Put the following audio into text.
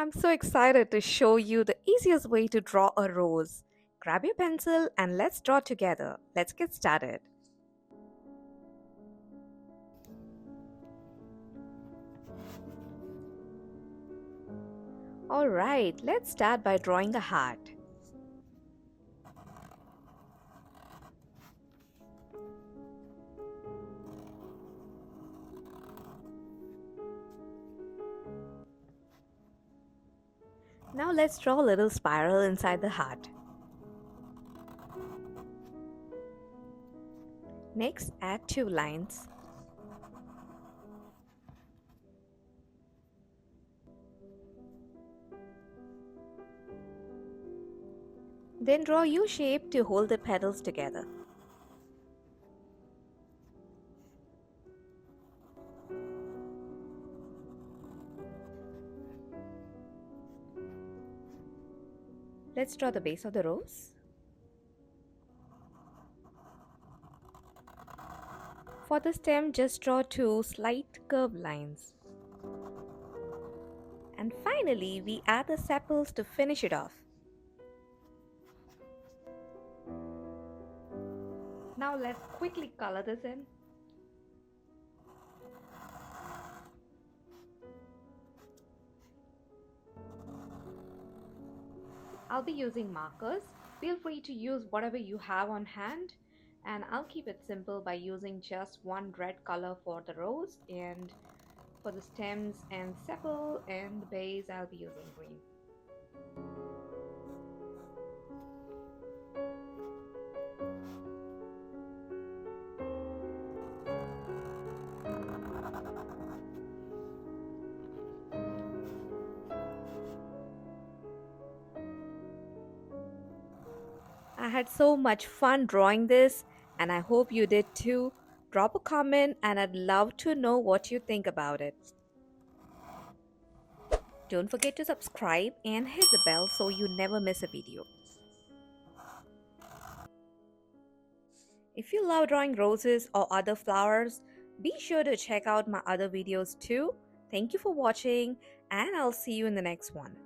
I'm so excited to show you the easiest way to draw a rose. Grab your pencil and let's draw together. Let's get started. Alright, let's start by drawing a heart. Now let's draw a little spiral inside the heart. Next, add two lines. Then draw U shape to hold the petals together. Let's draw the base of the rose. For the stem, just draw two slight curved lines. And finally, we add the sepals to finish it off. Now let's quickly color this in. I'll be using markers. Feel free to use whatever you have on hand, and I'll keep it simple by using just one red color for the rose, and for the stems and sepal and the base I'll be using green. I had so much fun drawing this, and I hope you did too. Drop a comment and I'd love to know what you think about it. Don't forget to subscribe and hit the bell so you never miss a video. If you love drawing roses or other flowers, be sure to check out my other videos too. Thank you for watching, and I'll see you in the next one.